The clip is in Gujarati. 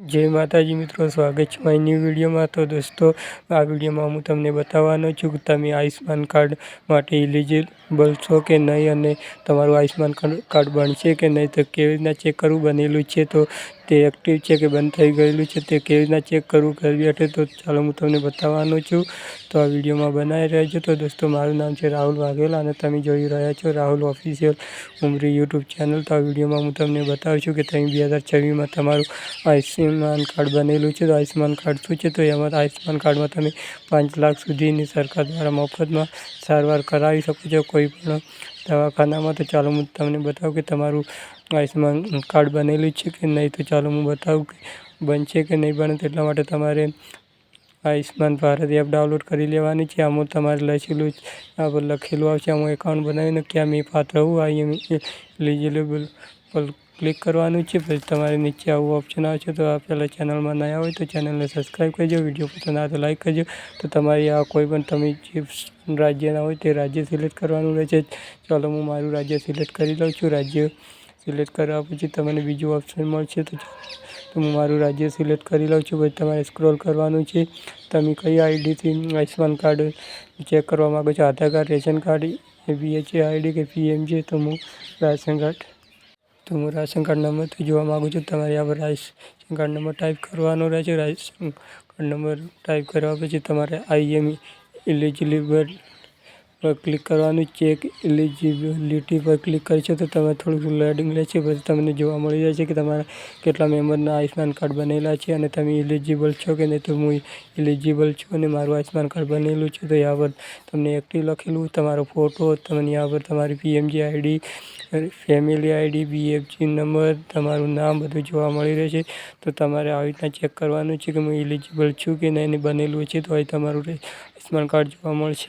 જય માતાજી મિત્રો, સ્વાગત છે મારી ન્યૂ વિડીયોમાં। તો દોસ્તો, આ વિડીયોમાં હું તમને બતાવવાનો છું કે તમે આયુષ્માન કાર્ડ માટે એલિજિબલ છો કે નહીં અને તમારું આયુષ્માન કાર્ડ બનશે કે નહીં, તો કેવી રીતના ચેક કરવું, બનેલું છે તો તે એક્ટિવ છે કે બંધ થઈ ગયેલું છે તે કેવી રીતના ચેક કરવું ઘર બેઠે, તો ચાલો હું તમને બતાવવાનો છું। તો આ વિડીયોમાં બનાવી રહેજો। તો દોસ્તો, મારું નામ છે રાહુલ વાઘેલા અને તમે જોઈ રહ્યા છો રાહુલ ઓફિશિયલ ઉમરી યુટ્યુબ ચેનલ। તો આ વિડીયોમાં હું તમને બતાવું છું કે તમે 2026માં તમારું આયુષ્યમાન કાર્ડ બનેલું છે। તો આયુષ્યમાન કાર્ડ શું છે? તો એમાં આયુષ્યમાન કાર્ડમાં તમે 5 લાખ સુધીની સરકાર દ્વારા મફતમાં સારવાર કરાવી શકો છો કોઈ પણ દવાખાનામાં। તો ચાલો હું તમને બતાવું કે તમારું આયુષ્યમાન કાર્ડ બનેલું છે કે નહીં। તો ચાલો હું બતાવું કે બનશે કે નહીં બને। એટલા માટે તમારે આયુષ્માન ભારત એપ ડાઉનલોડ કરી લેવાની છે। આમાં તમારે લખેલું આવશે, આમાં એકાઉન્ટ બનાવીને ક્યાં મેં પાત્ર હું આઈ એમ એલિજિબલ પર ક્લિક કરવાનું છે। પછી તમારે નીચે આવું ઓપ્શન આવશે। તો આ પહેલાં ચેનલમાં નયા હોય તો ચેનલને સબસ્ક્રાઈબ કરજો, વિડીયો પસંદ આવે તો લાઈક કરજો। તો તમારી આ કોઈ પણ તમે જે રાજ્યના હોય તે રાજ્ય સિલેક્ટ કરવાનું રહેશે। ચાલો હું મારું રાજ્ય સિલેક્ટ કરી લઉં છું। રાજ્ય સિલેક્ટ કર્યા પછી તમને બીજું ઓપ્શન મળશે। તો હું મારું રાજ્ય સિલેક્ટ કરી લઉં છું। પછી તમારે સ્ક્રોલ કરવાનું છે। તમે કઈ આઈડીથી આયુષ્યમાન કાર્ડ ચેક કરવા માગો છો, Aadhaar card, ration card, BHA ID કે PMJ? તો હું રાશન કાર્ડ નંબરથી જોવા માગું છું। તમારે આ રાશન કાર્ડ નંબર ટાઈપ કરવાનો રહેશે। રાશન કાર્ડ નંબર ટાઈપ કરવા પછી તમારે આઈ એમ એલિજિબલ પર ક્લિક કરવાનું, ચેક એલિજિબિલિટી પર ક્લિક કરશો તો તમે થોડુંક લોડિંગ લેશે। પછી તમને જોવા મળી જશે કે તમારા કેટલા મેમ્બરના આયુષ્યમાન કાર્ડ બનેલા છે અને તમે એલિજિબલ છો કે નહીં। તો હું એલિજિબલ છું અને મારું આયુષ્યમાન કાર્ડ બનેલું છે। તો यहाँ પર તમને એક્ટિવ લખેલું, તમારો ફોટો, તમને यहाँ પર તમારી PMJ ID, family ID, BFG number, તમારું નામ બધું જોવા મળી રહેશે। તો તમારે આવી રીતના ચેક કરવાનું છે કે હું એલિજિબલ છું કે નહીં, બનેલું છે તો અહીં તમારું આયુષ્યમાન કાર્ડ જોવા મળશે।